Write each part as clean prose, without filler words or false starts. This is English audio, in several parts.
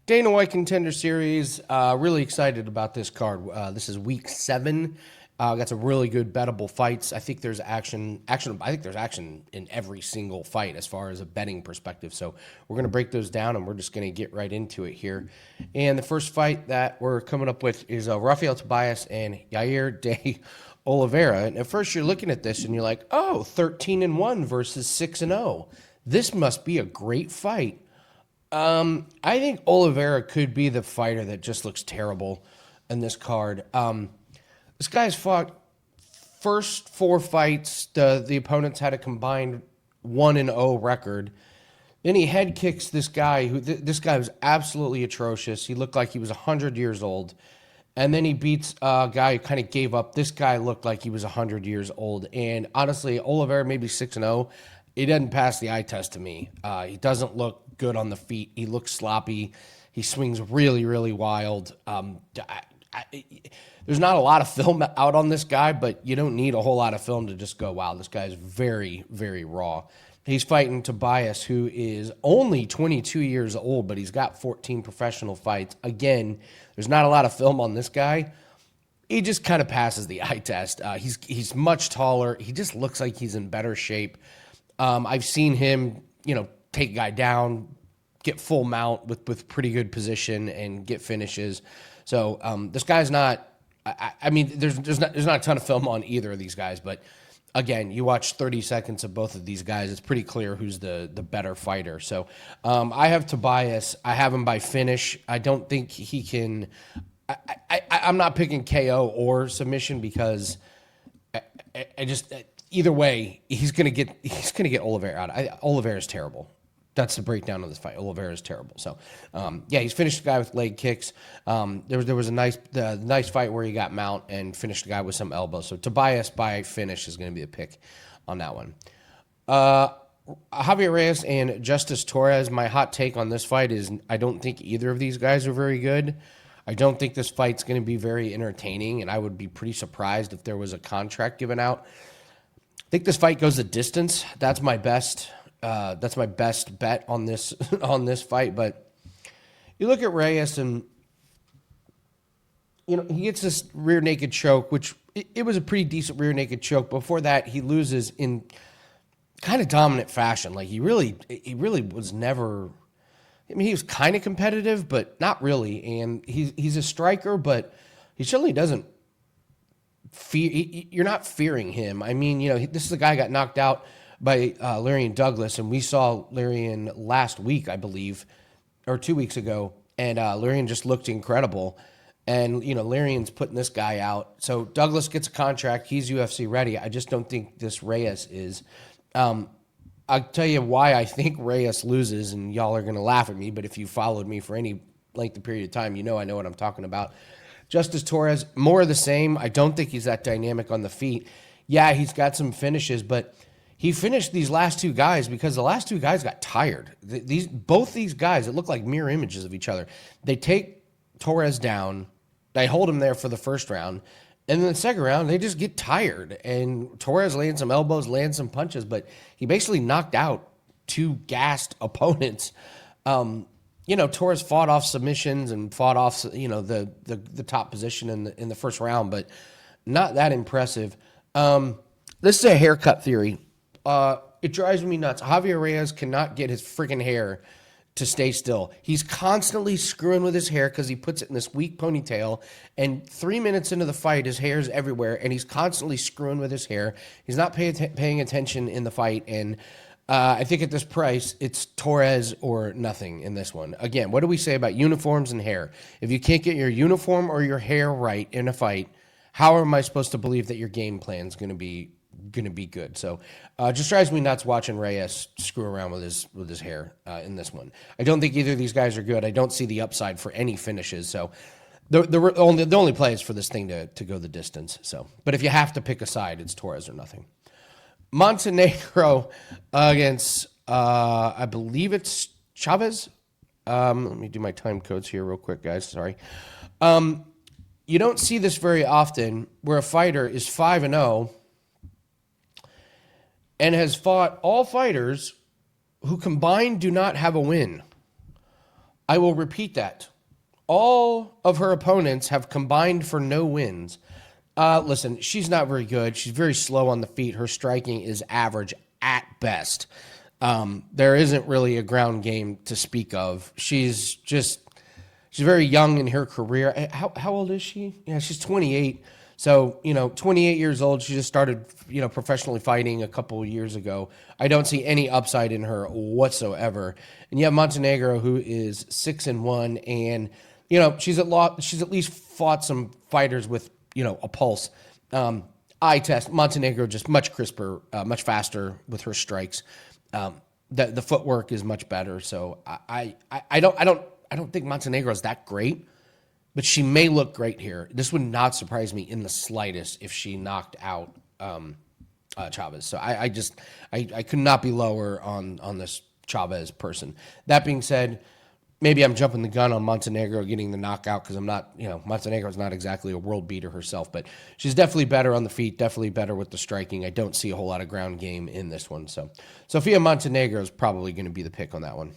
Dana White Contender Series. Really excited about this card. This is week 7. Got some really good bettable fights. I think there's action. I think there's action in every single fight as far as a betting perspective. So we're gonna break those down, and we're just gonna get right into it here. And the first fight that we're coming up with is Rafael Tobias and Jair de Oliveira. And at first, you're looking at this and you're like, oh, 13-1 versus 6-0. This must be a great fight. I think Oliveira could be the fighter that just looks terrible in this card. This guy's fought first 4 fights. The opponents had a combined 1-0 record. Then he head kicks this guy. This guy was absolutely atrocious. He looked like he was 100 years old. And then he beats a guy who kind of gave up. This guy looked like he was 100 years old. And honestly, Oliveira maybe 6-0. He doesn't pass the eye test to me. He doesn't look good on the feet. He looks sloppy. He swings really, really wild. There's not a lot of film out on this guy, but you don't need a whole lot of film to just go, wow, this guy is very, very raw. He's fighting Tobias, who is only 22 years old, but he's got 14 professional fights. Again, there's not a lot of film on this guy. He just kind of passes the eye test. He's much taller. He just looks like he's in better shape. I've seen him, take a guy down, get full mount with pretty good position, and get finishes. So this guy's not. I mean, there's not a ton of film on either of these guys, but again, you watch 30 seconds of both of these guys, it's pretty clear who's the better fighter. So I have Tobias. I have him by finish. I don't think he can. I'm not picking KO or submission because I just either way he's gonna get Oliveira out. Oliveira is terrible. That's the breakdown of this fight. Oliveira is terrible. So, he's finished the guy with leg kicks. There was a nice fight where he got mount and finished the guy with some elbows. So Tobias by finish is going to be a pick on that one. Javier Reyes and Justice Torres. My hot take on this fight is I don't think either of these guys are very good. I don't think this fight's going to be very entertaining, and I would be pretty surprised if there was a contract given out. I think this fight goes the distance. That's my best bet on this on this fight. But you look at Reyes, and he gets this rear naked choke, which it was a pretty decent rear naked choke. Before that, he loses in kind of dominant fashion. Like he really was never. I mean, he was kind of competitive, but not really. And he's a striker, but he certainly doesn't fear. You're not fearing him. I mean, this is a guy who got knocked out by Larian Douglas, and we saw Larian last week, I believe, or 2 weeks ago, and Larian just looked incredible. And, Larian's putting this guy out. So Douglas gets a contract. He's UFC ready. I just don't think this Reyes is. I'll tell you why I think Reyes loses, and y'all are going to laugh at me, but if you followed me for any length of period of time, I know what I'm talking about. Justice Torres, more of the same. I don't think he's that dynamic on the feet. Yeah, he's got some finishes, but he finished these last 2 guys because the last 2 guys got tired. Both these guys, it look like mirror images of each other. They take Torres down. They hold him there for the first round. And then the second round, they just get tired. And Torres landed some elbows, landed some punches, but he basically knocked out 2 gassed opponents. Torres fought off submissions and fought off, the top position in the first round, but not that impressive. This is a haircut theory. It drives me nuts. Javier Reyes cannot get his freaking hair to stay still. He's constantly screwing with his hair because he puts it in this weak ponytail, and 3 minutes into the fight, his hair's everywhere, and he's constantly screwing with his hair. He's not paying attention in the fight, and I think at this price, it's Torres or nothing in this one. Again, what do we say about uniforms and hair? If you can't get your uniform or your hair right in a fight, how am I supposed to believe that your game plan is going to be good? So just drives me nuts watching Reyes screw around with his hair in this one. I don't think either of these guys are good. I don't see the upside for any finishes. So the only play is for this thing to go the distance. So, but if you have to pick a side, it's Torres or nothing. Montenegro against I believe it's Chaves. Let me do my time codes here real quick, guys. Sorry. You don't see this very often where a fighter is 5-0 and has fought all fighters who combined do not have a win. I will repeat that. All of her opponents have combined for no wins. Listen, she's not very good. She's very slow on the feet. Her striking is average at best. There isn't really a ground game to speak of. She's very young in her career. How old is she? Yeah, she's 28. So, 28 years old. She just started, professionally fighting a couple of years ago. I don't see any upside in her whatsoever. And you have Montenegro, who is 6-1, and she's at least fought some fighters with a pulse. Eye test. Montenegro just much crisper, much faster with her strikes. The footwork is much better. So I don't think Montenegro is that great. But she may look great here. This would not surprise me in the slightest if she knocked out Chaves. So I could not be lower on this Chaves person. That being said, maybe I'm jumping the gun on Montenegro getting the knockout because I'm not, Montenegro's not exactly a world beater herself, but she's definitely better on the feet, definitely better with the striking. I don't see a whole lot of ground game in this one. So Sofia Montenegro is probably going to be the pick on that one.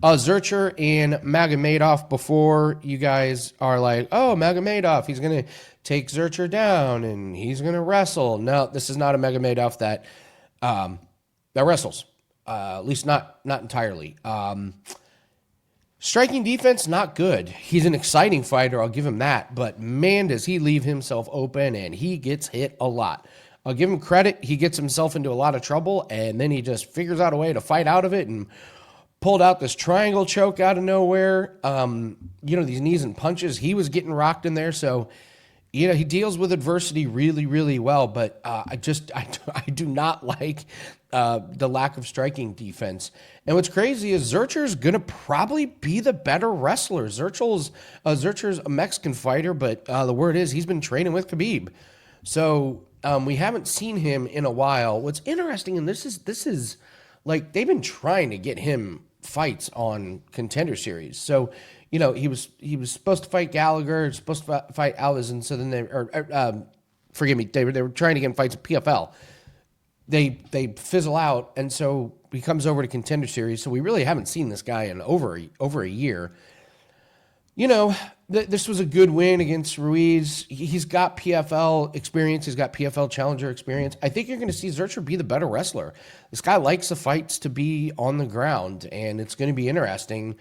Zurcher and Magomedov, before you guys are like, oh, Magomedov, he's going to take Zurcher down and he's going to wrestle. No, this is not a Magomedov that wrestles, at least not entirely. Striking defense, not good. He's an exciting fighter, I'll give him that, but man, does he leave himself open and he gets hit a lot. I'll give him credit. He gets himself into a lot of trouble and then he just figures out a way to fight out of it and pulled out this triangle choke out of nowhere. These knees and punches, he was getting rocked in there. So, he deals with adversity really, really well. But I do not like the lack of striking defense. And what's crazy is Zurcher's going to probably be the better wrestler. Zurcher's a Mexican fighter, but the word is he's been training with Khabib. So we haven't seen him in a while. What's interesting, and this is like they've been trying to get him fights on Contender Series. So, he was supposed to fight Gallagher, supposed to fight Alves, and so then they were trying to get him fights at PFL. They fizzle out, and so he comes over to Contender Series. So we really haven't seen this guy in over a year. This was a good win against Ruiz. He's got PFL experience. He's got PFL challenger experience. I think you're going to see Zurcher be the better wrestler. This guy likes the fights to be on the ground, and it's going to be interesting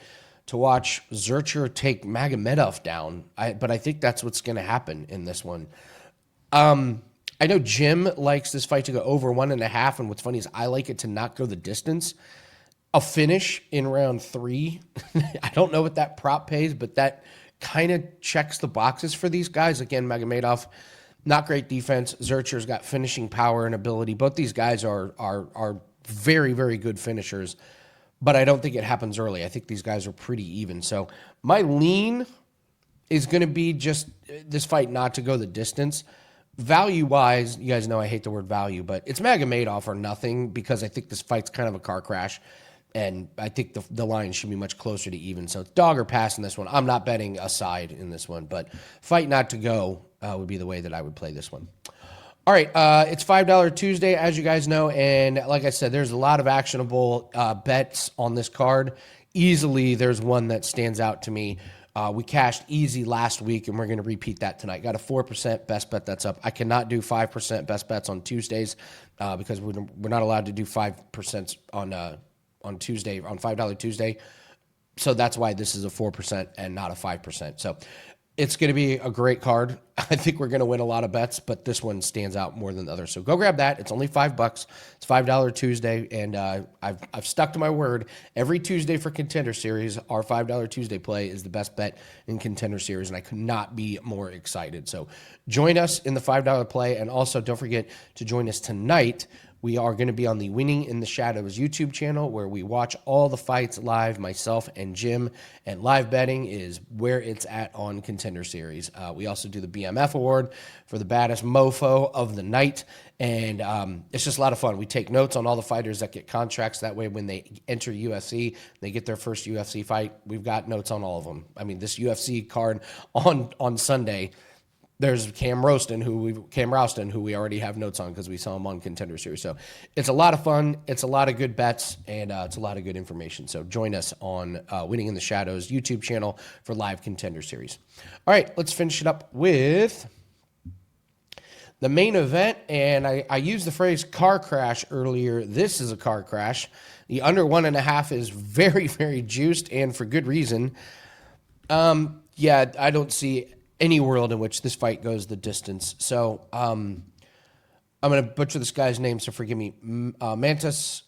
to watch Zurcher take Magomedov down. But I think that's what's going to happen in this one. I know Jim likes this fight to go over 1.5, and what's funny is I like it to not go the distance. A finish in round 3. I don't know what that prop pays, but that kind of checks the boxes for these guys. Again, Magomedov, not great defense. Zurcher's got finishing power and ability. Both these guys are very, very good finishers, but I don't think it happens early. I think these guys are pretty even. So my lean is going to be just this fight not to go the distance. Value-wise, you guys know I hate the word value, but it's Magomedov or nothing because I think this fight's kind of a car crash. And I think the line should be much closer to even. So dog or pass in this one. I'm not betting a side in this one, but fight not to go would be the way that I would play this one. All right, it's $5 Tuesday, as you guys know. And like I said, there's a lot of actionable bets on this card. Easily, there's one that stands out to me. We cashed easy last week, and we're going to repeat that tonight. Got a 4% best bet that's up. I cannot do 5% best bets on Tuesdays because we're not allowed to do 5% on Tuesday, on $5 Tuesday. So that's why this is a 4% and not a 5%. So it's going to be a great card. I think we're going to win a lot of bets, but this one stands out more than the others. So go grab that. It's only $5. It's $5 Tuesday, and I've stuck to my word. Every Tuesday for Contender Series, our $5 Tuesday play is the best bet in Contender Series, and I could not be more excited. So join us in the $5 play, and also don't forget to join us tonight. We are going to be on the Winning in the Shadows YouTube channel where we watch all the fights live, myself and Jim, and live betting is where it's at on Contender Series. We also do the BMF Award for the baddest mofo of the night, and it's just a lot of fun. We take notes on all the fighters that get contracts. That way when they enter UFC, they get their first UFC fight, we've got notes on all of them. I mean, this UFC card on Sunday, there's Cam Rouston, who we already have notes on because we saw him on Contender Series. So it's a lot of fun. It's a lot of good bets, and it's a lot of good information. So join us on Winning in the Shadows YouTube channel for live Contender Series. All right, let's finish it up with the main event. And I used the phrase car crash earlier. This is a car crash. The under 1.5 is very, very juiced, and for good reason. Yeah, I don't see any world in which this fight goes the distance. So I'm going to butcher this guy's name, so forgive me. Mantas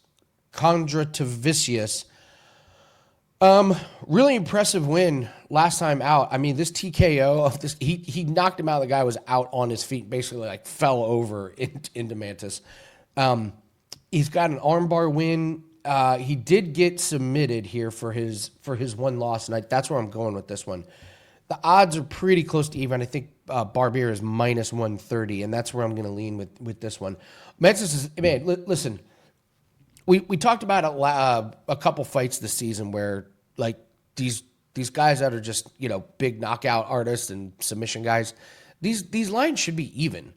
Kondratavicius. Really impressive win last time out. I mean, this TKO of this, he knocked him out. The guy was out on his feet, basically like fell over into Mantas. He's got an armbar win. He did get submitted here for his one loss, and that's where I'm going with this one. The odds are pretty close to even. I think Barbir is minus 130, and that's where I'm going to lean with this one. Mantas is, man, listen, we talked about a couple fights this season where, like, these guys that are just, big knockout artists and submission guys, these lines should be even.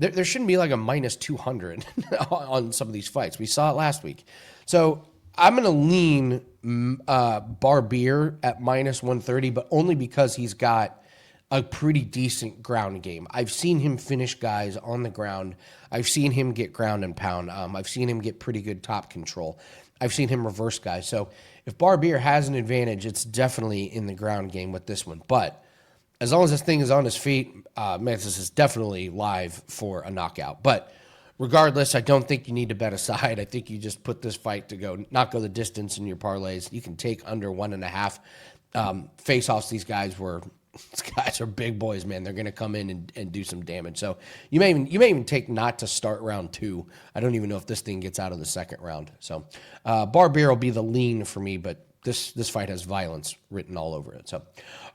There shouldn't be like a minus 200 on some of these fights. We saw it last week. So I'm going to lean Barbir at minus 130, but only because he's got a pretty decent ground game. I've seen him finish guys on the ground. I've seen him get ground and pound. I've seen him get pretty good top control. I've seen him reverse guys. So if Barbir has an advantage, it's definitely in the ground game with this one. But as long as this thing is on his feet, Mantas is definitely live for a knockout. But regardless, I don't think you need to bet aside. I think you just put this fight to not go the distance in your parlays. You can take under 1.5 face-offs. These guys are big boys, man. They're going to come in and do some damage. So you may even take not to start round 2. I don't even know if this thing gets out of the second round. So Barbir will be the lean for me, but this fight has violence written all over it. So,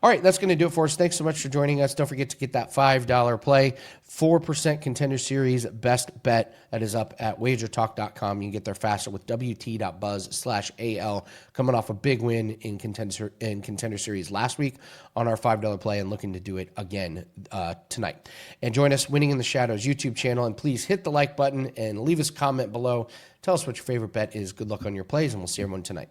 all right, that's going to do it for us. Thanks so much for joining us. Don't forget to get that $5 play, 4% Contender Series best bet that is up at wagertalk.com. You can get there faster with wt.buzz/AL, coming off a big win in Contender Series last week on our $5 play and looking to do it again tonight. And join us, Winning in the Shadows YouTube channel, and please hit the like button and leave us a comment below. Tell us what your favorite bet is. Good luck on your plays, and we'll see everyone tonight.